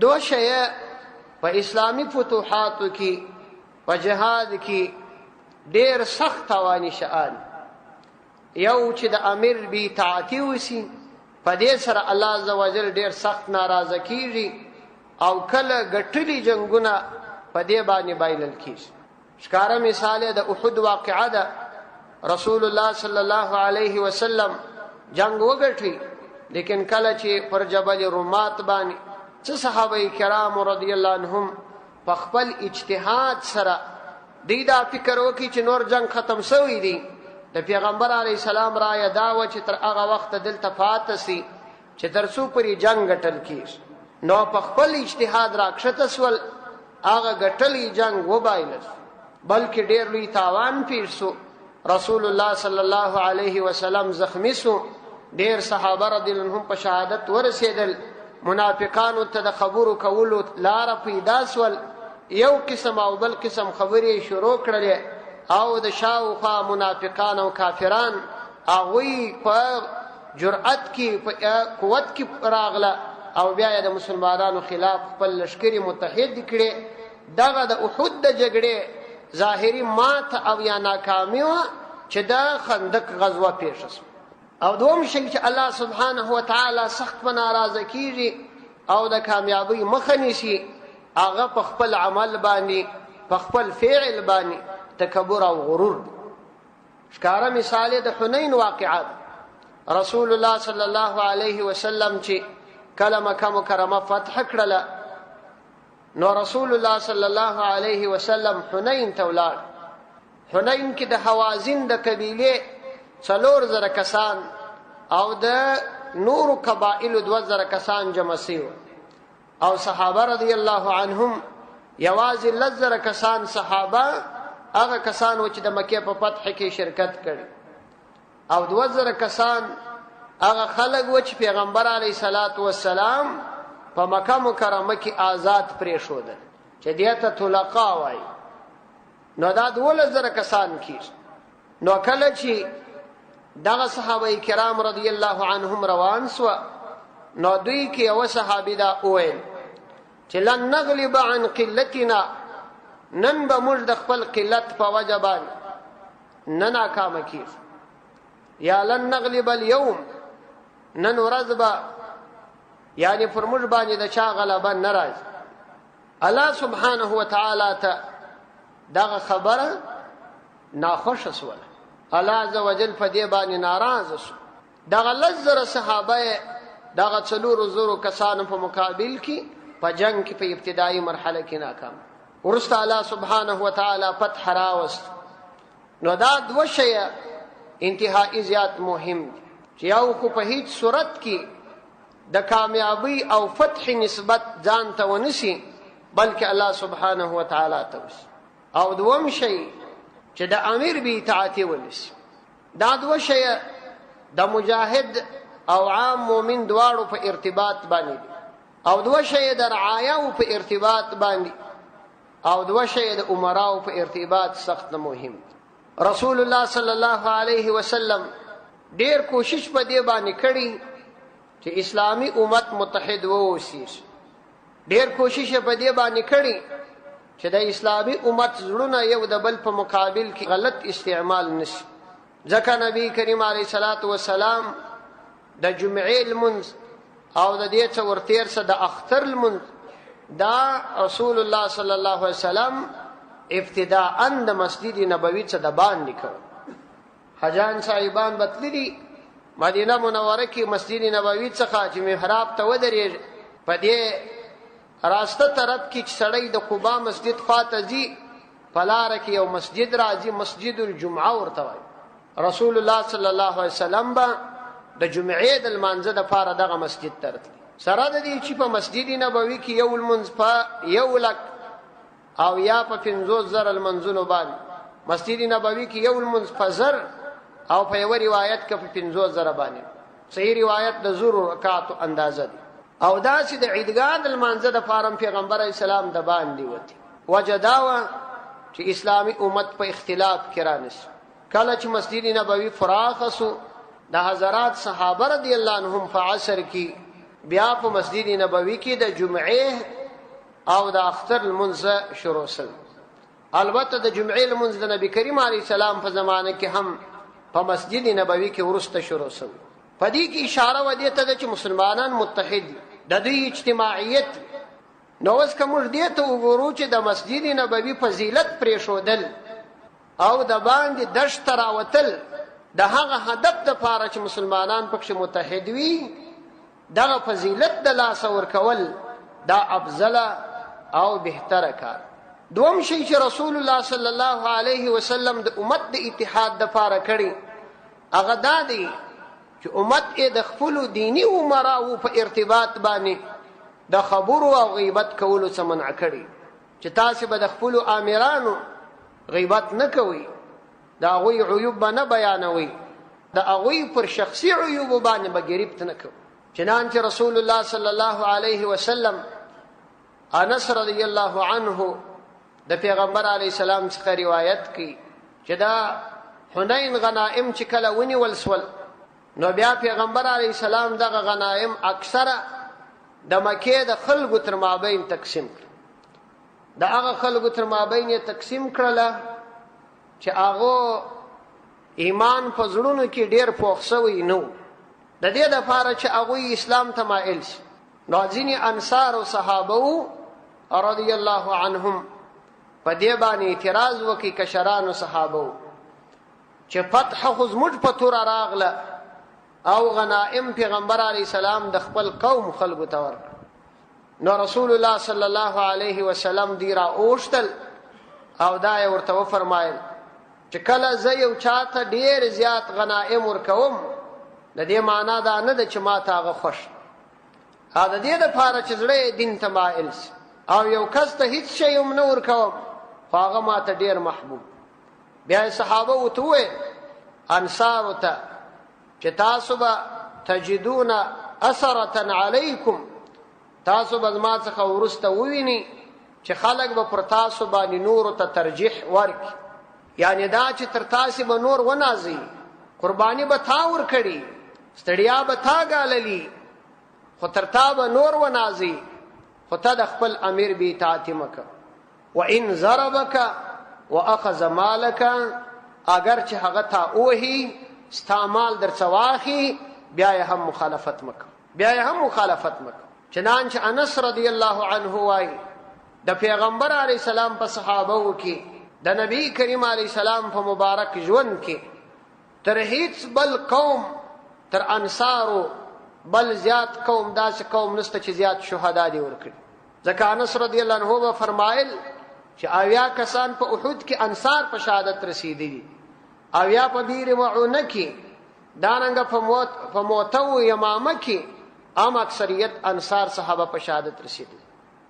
دو شیء په اسلامی فتوحاتو کې په جهاد کې ډېر سخت توانی شان یو چې د امیر بی اطاعتي وسی په دې سره الله عزوجل ډېر سخت ناراضه کیږي او کله ګټلي جنگونه په دې باندې بایلل کیږي. ښکاره مثال د احد واقعه ده. رسول الله صلی الله علیه وسلم جنگ وګټي، لیکن کله چې پر جبل رومات باندې څه صحابه کرام رضی الله عنهم په خپل اجتهاد سره دی دا فکر وکړي چې نور جنگ ختم شوی دی، د پیغمبر علیه السلام رایه دا و چې تر هغه وخت دلته پاتې سي چې تر څو پورې جنگ ګټل کیږي. نو په خپل اجتهاد راکښته سول، هغه ګټلی جنگ وبایلل، بلکې ډېر لوی تاوان پیښ سو. رسول الله صلی الله علیه وسلم زخمی سو، ډېر صحابه رضی الله عنهم په شهادت ورسېدل. منافقانو ته د خبرو کولو لاره پیدا سول، یو قسم او بل قسم خبرې شروع کړلې او د شاوخوا منافقان او کافران هغوی په جرأت کې په قوت کې راغله او بیا یې د مسلمانانو خلاف خپل لښکرې متحد کړې. دغه د احد د جګړې ظاهري مات او یا ناکامي وه چې د خندق غزوه پیښه شوه. او دوم شی چې الله سبحانه وتعالی سخت په ناراضه کیږي او د کامیابی مخه نیسي، هغه په خپل عمل باندې په خپل فعل باندې تکبر او غرور. ښکاره مثال د حنین واقعات. رسول الله صلی الله علیه وسلم چې کله مکه مکرمه فتح کړله، نو رسول الله صلی الله علیه وسلم حنین ته ولاړ. حنین کې د حوازن د قبیلې 4000 کسان او د نورو قبایلو 2000 کسان جمع شوي او صحابه رضی الله عنهم یوازې 1000 کسان صحابه هغه کسان و چې د مکې په فتح کې شرکت کړي او 2000 کسان هغه خلک و چې پیغمبر علیه الصلاۃ والسلام په مکه مکرمه کې آزاد پرېښودل چې دې ته طلقا وایي. نو دا 2000 کسان کېږي. نو کله چې دغه صحابه کرام رضی الله عنهم روان سو، نو دوی کې یو صحابي دا وویل چې لن نغلب عن قلتنا، نن به موږ د خپل قلت په وجه باندې نه ناکامه کیږو، یا لن نغلب اليوم، نن ورځ به یعنی پر موږ باندې د چا غلبه نه راځي. الله سبحانه وتعالی ته دغه خبره ناخوښه سوله. الله عزوجل په دې باندې ناراضه شو. دغه 1000 صحابه دغه 4000 کسانو په مقابل کې په جنگ کې په ابتدایي مرحله کې ناکام. ورسته الله سبحانه وتعالی فتح راوست. نو دا دوه شیه انتهایی زیات مهم دي چې یو خو په هیڅ صورت کې د کامیابی او فتح نسبت ځان ته ونسی، بلکې الله سبحانه وتعالی ته وسی. او دوم شی چې د امیر بی اطاعتي ونسی. دا دوه شیه د مجاهد او عام مومن دواړو په ارتباط باندې دي، او دوه شیه د رعایاو په ارتباط باندې، او دوه شیه د امراو په ارتباط سخت مهم دي. رسول الله صلی الله علیه وسلم ډیر کوشش په دې باندې کړی چې اسلامی امت متحد ووسی. ډیر کوشش په دې باندې کړی چې د اسلامی امت زړونه یو د بل په مقابل کې غلط استعمال نشي. ځکه نبی کریم علیه الصلاۃ والسلام د جمعې لمونځ او د دې څه ورتیر څه د اختر لمونځ دا رسول الله صلی الله علیه وسلم ابتداء د مسجد نبوي څخه د باندې کړ. حجان صاحبان بتللی مدینه منوره کې مسجد نبوي څخه چې محراب ته ودرېږي، په دې راسته طرف کې چې سړی د قباء مسجد خواته ځي، په لاره کې یو مسجد راځي، مسجد الجمعه ورته وایي. رسول الله صلی الله علیه وسلم به د جمعې د لمانځه دپاره دغه مسجد ته راتلي. سره د دې چې په مسجد نبوي کې یو لمونځ په 100,000 او یا په 50,000 لمنځونو باندې، مسجد نبوي کې یو لمونځ په 1000 او په یو روایت کې په 50,000 باندې. صحیح روایت د 0 رکعاتو اندازه دي. او داسې د عیدګاه د لمانځه دپاره پیغمبر اسلام د باندې وتی. وجه دا وه چې اسلامي امت په اختلاف کې رانشي. کله چې مسجد نبوي فراخ سو، د حضرات صحابه رضی الله عنهم په عصر کې بیا په مسجد نبوي کې د جمعې او د اختر لمونځ شروع شو. البته د جمعې لمونځ د نبی کریم علیه السلام په زمانه کې هم په مسجد نبوي کې ورسته شروع شو. په دې کې اشاره و دې ته ده چې مسلمانان متحد د دوی اجتماعیت. نو اوس که موږ دې ته وګورو چې د مسجد نبوي فضیلت پرېښودل او د باندې دشت راوتل د هغه هدف دپاره چې مسلمانان پکښې متحد وي، دغه فضیلت د لاسه ورکول دا افضله او بهتره کار. دوم شی چې رسول الله صلی الله علیه وسلم د امت د اتحاد دپاره کړي هغه دا دی چې امت یې د خپلو دیني امراو په ارتباط باندې د خبرو او غیبت کولو څخه منع کړي، چې تاسې به د خپلو آمرانو غیبت نه کوئ، د هغوی عیوب به نه بیانوئ، د هغوی پر شخصي عیوبو باندې به ګریفت نه کوئ. چنانچه رسول الله صلی الله علیه وسلم انس رضی الله عنه د پیغمبر علیه السلام څخه روایت کوي چې دا حنین غنائم چې کله ونیول سول، نو بیا پیغمبر علیه السلام دغه غنائم اکثره د مکې د خلکو تر مابین تقسیم کړ. د هغه خلکو تر مابین یې تقسیم کړله چې هغه ایمان په زړونو کې ډېر پوخ سوی نه و، د دې دپاره چې هغوی اسلام ته مایل شي. نو ځینې انصار او صحابه وو رضی الله عنهم په دې باندې اعتراض وکړي، کشرانو صحابه وو چې فتح خو زموږ په توره راغله او غنائم پیغمبر علیه السلام د خپل قوم خلکو ته ورکړه. نو رسول الله صلی الله علیه وسلم دی را اوښتل او دا یې ورته وفرمایل چې کله زه یو چاته ډېر زیات غنائم ورکوم د دې معنا دا نه ده چې ما ته هغه خوښ، دا د دې دپاره چې زړه یې دین ته مایل شي. او یو کس ته هیڅ شی هم نه ورکوم خو هغه ما ته ډېر محبوب. بیا یې صحابه ورته وویل انصارو ته چې تاسو به تجدون اثرة علیکم، تاسو به زما څخه وروسته وویني چې خلک به پر تاسو باندې نورو ته ترجیح ورکړي، یعنې دا چې تر تاسې به نور ونازي، قرباني به تا ورکړي، ستړیا به تا ګاللي، خو تر تا به نور ونازي، خو ته د خپل امیر بې اطاعتي مه کوه. وان ضربک واخذ مالک، اگر چې هغه تا ووهي ستا مال در څه واخي بیا یې هم مخالفت مه کوه، بیا یې هم مخالفت مه کوه. چنانچه انس رضی الله عنه وایي د پیغمبر علیه السلام په صحابهو کې د نبی کریم علیه السلام په مبارک ژوند کې تر هیڅ بل قوم تر انصارو بل زیات قوم داسې قوم نشته چې زیات شهدا دي ورکړي. ځکه انس رضی الله عنه به فرمایل چې 80 کسان په احد کې انصار په شهادت رسیدلي، 80 په بیر معونه کې، دارنګه په موته یمامه کې عام اکثریت انصار صحابه په شهادت رسیدلي.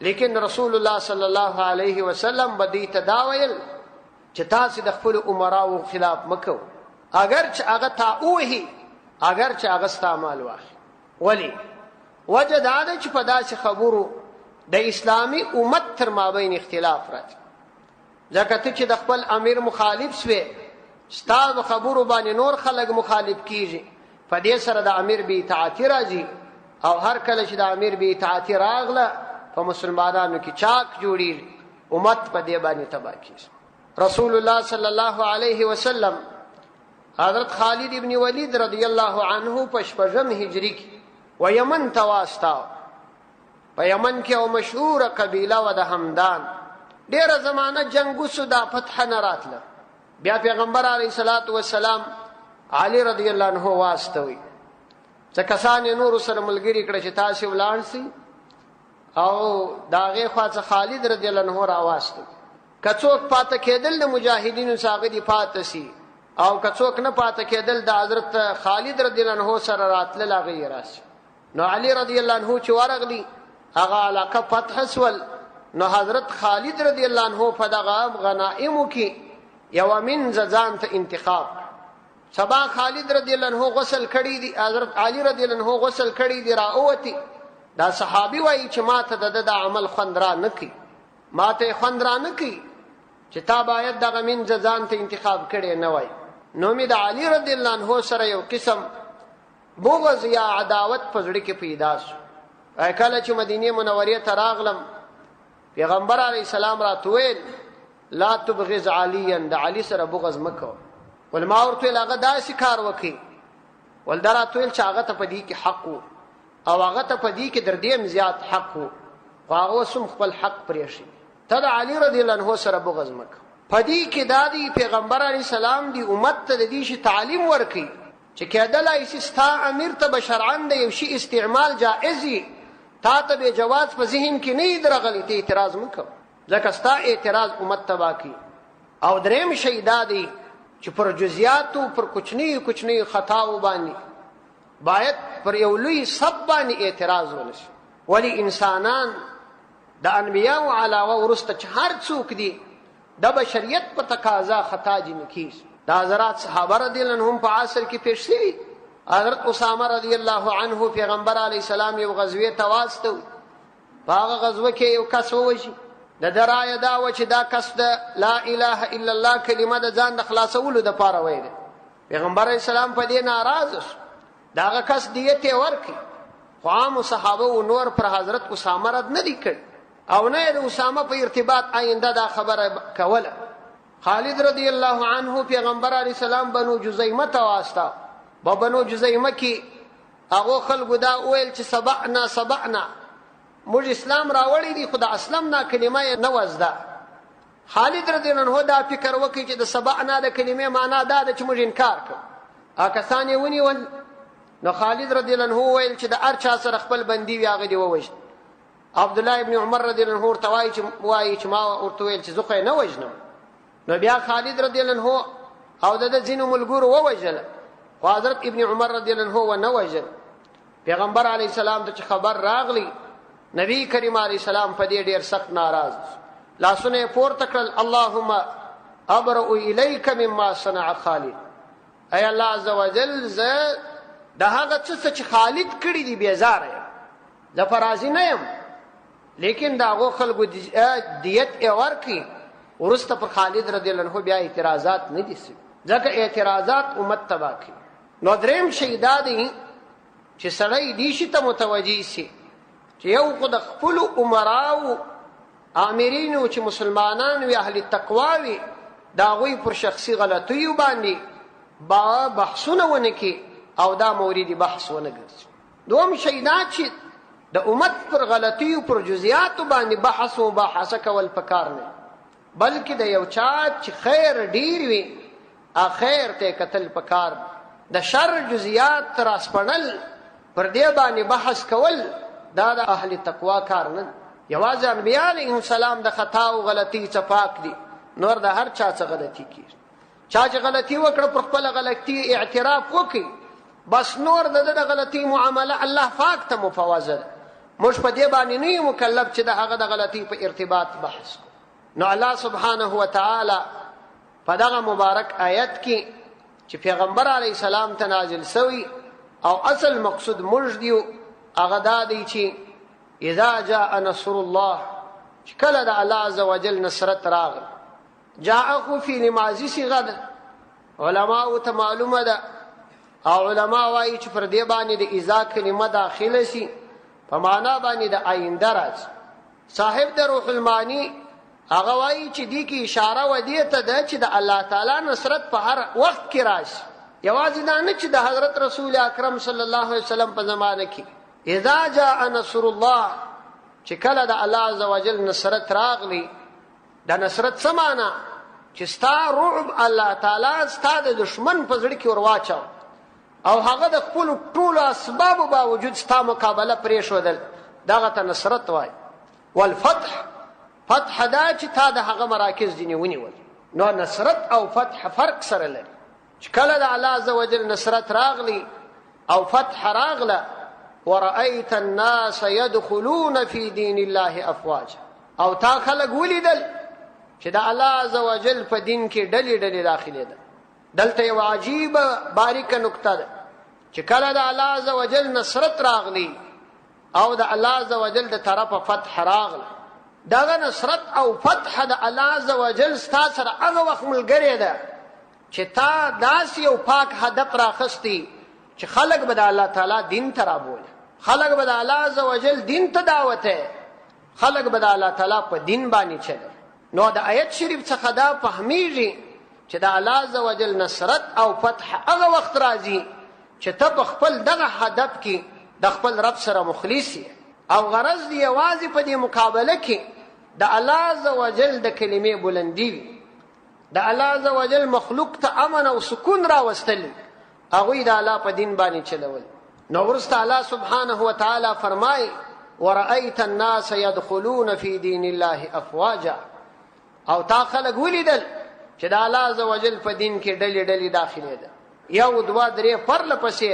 لیکن رسول الله صلی الله علیه وسلم به دې ته دا ویل چې تاسې د خپلو امراو خلاف مه کوئ، اگر چې هغه تا ووهي، اگر چې هغه ستا مال واخلي. ولې؟ وجه دا ده چې په داسې خبرو د اسلامي امت تر مابین اختلاف راځي. ځکه ته چې د خپل امیر مخالف سوې، ستا په خبرو باندې نور خلک مخالف کیږي، په دې سره د امیر بې اطاعتي راځي، او هر کله چې د امیر بې اطاعتي راغله په مسلمانانو کې چاک جوړیږي، امت په دې باندې تباه کیږي. رسول الله صلی الله علیه وسلم حضرت خالد ابن ولید رضی الله عنه په 6 هجری کې و یمن ته واستاو. په یمن کې یو مشهوره قبیله و د همدان، ډېره زمانه جنګ وسو، دا فتح نه راتله. بیا پیغمبر علیه الصلاة والسلام علی رضی الله عنه واستوي، څه کسان یې نورو سره ملګري کړه چې تاسې ولاړ سئ، او د هغې خوا څه خالد رضی الله عنه راواستوي. که څوک پاته کېدل د مجاهدینو څخه هغه دې پاته سي، او که څوک نه پاته کېدل د حضرت خالد رضی الله عنه سره راتلل، هغه یې راسي. نو علی رضی الله عنه چې ورغلی هغه علاقه فتح سول، نو حضرت خالد رضی الله عنه په دغه غنائمو کې یوه منځه ځان ته انتخاب. سبا خالد رضی الله عنه غسل کړی دی، حضرت علی رضی الله عنه غسل کړی دی، راووتي. دا صحابي وایي چې ما ته د عمل خوند را نه کوي، ما ته خوند را نه کوي چې تا باید دغه منځه ځان ته انتخاب کړی نه وای. نو مې د علی رضی الله عنه سره یو قسم بغض یا عداوت په زړه کې پیدا شو. کله چې مدینه منورې ته راغلم پیغمبر علیه السلام راته وویل لا تبغض علیا، د علي سره بغض مه کوه. ول ما ورته ویل هغه داسې کار وکړي، ول دا راته ویل چې هغه ته په دې کې حق و او هغه ته په دې کې در دې هم زیات حق و، خو هغه اوس هم خپل حق پرېښي. ته د علي رضی الله عنه سره بغض مه کوه. په دې کې دا دی پیغمبر علیه السلام دی امت ته د دې شي تعلیم ورکړي چې کېدلای شي ستا امیر ته به شرعاً د یو شي استعمال جائز وي، تا ته به جواز په ذهن کې نه وي درغلی، ته اعتراض مه کوه ځکه ستا اعتراض امت تباه کوي. او دریم شی دا دی چې پر جزیاتو پر کوچنیو کوچنیو خطاو باندې باید پر یو لوی سب باندې اعتراض ونشي. ولی انسانان د انبیاو علاوه ورسته چې هر څوک دي د بشریت په تقاضا خطا جن کیږي. دا حضرات صحابه رضی الله عنهم په عصر کې پیښ شوي. حضرت اسامه رضی الله عنه پیغمبر علیه السلام یو غزوې ته واستو، په هغه غزوه کې یو کس ووژي. د درایه دا و چې دا کس د لا اله الا الله کلمه د ځان د خلاصولو دپاره ویلې. پیغمبر علیه السلام په دې ناراضه شو، د هغه کس دیت یې ورکړي. خو عامو صحابه و نور پر حضرت اسامه رد نه دي کړي او نه یې د اسامه په ارتباط آینده دا خبره کوله. خالد رضی الله عنه پیغمبر علیه السلام بنو جزیمه ته واستاو. په بنو جزیمه کې هغو خلکو دا وویل چې سبعنا سبعنا، موږ اسلام راوړی دی خو د اسلام نه کلمه یې نه وزده. خالد رضی الله عنه دا فکر وکړي چې د سبعنا د کلمې معنا دا ده چې موږ انکار کوو. کسان یې ونیول. نو خالد رضی الله عنه وویل چې د هر چا سره خپل بندي وي هغه دې ووژنه. عبدالله ابن عمر رضی الله عنه ورته وایي چې ما ورته ویل چې زه خو یې نه وژنم. نو بیا خالد رضی الله عنه او د ځینو ملګرو ووژله، خو حضرت ابن عمر رضی الله عنه ونه وژل. پیغمبر علیه السلام ته چې خبر راغلی، نبی کریم علیه السلام په دې ډېر سخت ناراض، لاسونه یې پورته کړل، اللهم ابرأ الیک مما صنع خالد. ای الله عز وجل زه د هغه څه چې خالد کړي دي بیزاره یم، زه فرازي نه یم، لیکن د هغو خلکو دیت یې ورکړي. وروسته پر خالد رضی الله عنه بیا اعتراضات نه دي سوي ځکه اعتراضات امت تباه کوي. نو دریم شی دا دی چې سړی دې شي ته متوجه سي چې یو خو د خپلو عمراو آمرینو چې مسلمانان وي اهل تقوا وي د هغوی پر شخصي غلطیو باندې بحثونه ونه کړي او دا مورد بحث ونه ګرځي. دوم شی دا چې د امت پر غلطیو پر جزئیاتو باندې بحث و مباحثه کول پکار نه، بلکې د یو چا چې خیر ډیر وي خیر ته کتل پکار. د شر جزئیات راسپړل پر دې باندې بحث کول دا د اهل تقوا کار نه. یوازې انبیاء علیهم السلام د خطا او غلطي څخه پاک دي، نور د هر چا څخه غلطي کیږي. چا چې غلطي وکړه پر خپل غلطي اعتراف وکړي، بس نور د غلطي معامله الله پاک ته مفوضه ده. موږ په دې باندې نه یو مکلف چې د هغه د غلطي په ارتباط بحث کو. نو الله سبحانه وتعالی په دغه مبارک آیت کې چې پیغمبر علیه السلام ته نازل سوی او اصل مقصود موږ دیو هغه دا دی چې اذا جاء نصر الله، چې کله د الله عز وجل نصرت راغل. جاء خو فی ماضي صيغه ده، علماء ته معلومه ده او علما وایي چې پر دې باندې د اذا کلمه داخله شي په معنا باندې د آینده راځي. صاحب د روح المانی هغه وایي چې دې کې اشاره و دې ته ده چې د الله تعالی نصرت په هر وخت کې راشي، یوازې دا نه چې د حضرت رسول اکرم صلی الله علیه وسلم په زمانه کې. اذا جاء نصر الله، چې کله د الله عز وجل نصرت راغلی، د نصرت څه معنا چې ستا رعب الله تعالی ستا د دشمن په زړه کې ورواچاو او هغه د خپلو ټولو اسبابو باوجود ستا مقابله پرېښودل، دغه ته نصرت وایي. والفتح، فتح دا چې تا د هغه مراکز ځینې ونیول. نو نصرت او فتح فرق سره لري. چې کله د الله عز وجل نصرت راغلی او فتح راغله، ورأيت الناس يدخلون في دين الله افواجا، او تا خلق ولیدل چې د الله عز وجل په دین کې ډلې ډلې داخلي ده. دلته یو عجیب باریکه نکته ده چې کله د الله عز وجل نصرت راغلی او د الله عز وجل د طرفه فتح راغله، دغه نصرت او فتح د الله عز وجل ستا سره هغه وخت ملګری ده چې تا داسې یو پاک هدف راخستی چې خلق به د الله تعالی دین ته رابولي. خلق به د الله عز وجل دین ته دعوت ہے، خلق به د الله تعالی په دین باندې چلے. نو د آیت شریف څخه دا فهمیږي چې د الله عز وجل نصرت او فتح هغه وخت راځي چې ته په خپل دغه هدف کې د خپل رب سره مخلص یې او غرض دی یوازې په دې مقابله کې د الله عز وجل د کلمې بلندي وي، د الله عز وجل مخلوق ته امن او سکون راوستل، هغوی د الله په دین باندې چلول. نو ورسته الله سبحانه وتعالی فرمایي ورأیت الناس يدخلون في دین الله افواجا، او تا خلق ولیدل چې د الله عز وجل په دین کې ډلې ډلې داخلېدل، یو دوه درې پرله پسې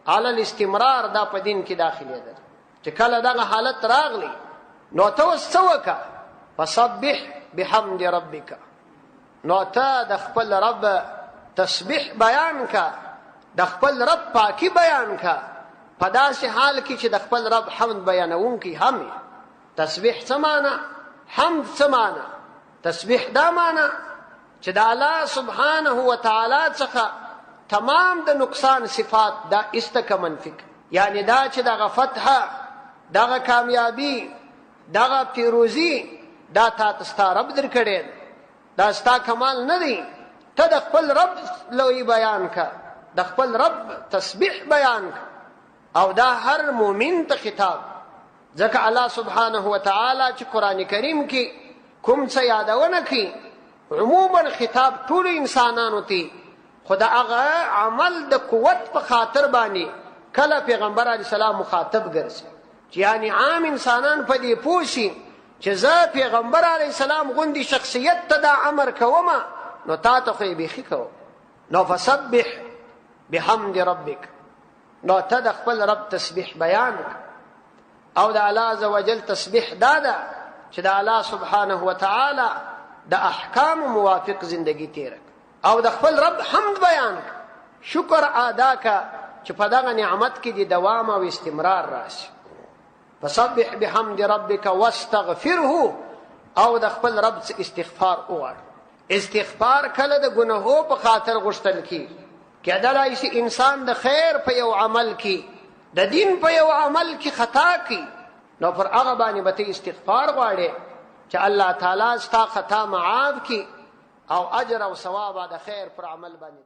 علی الاستمرار دا په دین کې داخلېدل. چې کله دغه حالت راغلی نو ته اوس څه وکړه؟ فسبح بحمد ربک، نو ته د خپل رب تسبیح بیان کا، د خپل رب پاکی بیان کا، په داسې حال کې چې د خپل رب حمد بیانونکی هم. تسبیح څه معنی؟ حمد څه معنی؟ تسبیح دا معنی چې د الله سبحانه وتعالی څخه تمام د نقصان صفات دا استکه منفی، یعنی دا چې دغه فتح، دغه کامیابی، دغه پیروزی دا تا ستا رب در کړی، دا ستا کمال نه دی. ته د خپل رب لوی بیان کا، د خپل رب تسبیح بیان کا، او دا هر مومن ته خطاب. ځکه الله سبحانه وتعالی چې قرآن کریم کې کوم څه یادونه کوي عموما خطاب ټول انسانانو ته، خو د هغه عمل د قوت په خاطر باندې کله پیغمبر علیه السلام مخاطب ګرځي، چې یعنی عام انسانان په دې پوه شي چې زه پیغمبر علیه السلام غوندې شخصیت ته دا امر کوم، نو تا ته خو یې بیخي کوم. نو فسبح بحمد ربک، نو ته د خپل رب تسبیح بیان او د الله عز وجل تسبیح دا ده چې د الله سبحانه وتعالی د احکام موافق زندگی تیر او د خپل رب حمد بیان، شکر ادا کا چې په دغه نعمت کې د دوام او استمرار راشي. فسبح بحمد ربک واستغفره، او د خپل رب استغفار وغواړه. استغفار کله د ګناهو په خاطر غوښتل کیږي، کېدلای شي انسان د خیر په یو عمل کې، د دین په یو عمل کې خطا کوي، نو پر هغه باندې به ته استغفار غواړې چې الله تعالی ستا خطا معاف کړي او اجر او ثواب د خیر پر عمل باندې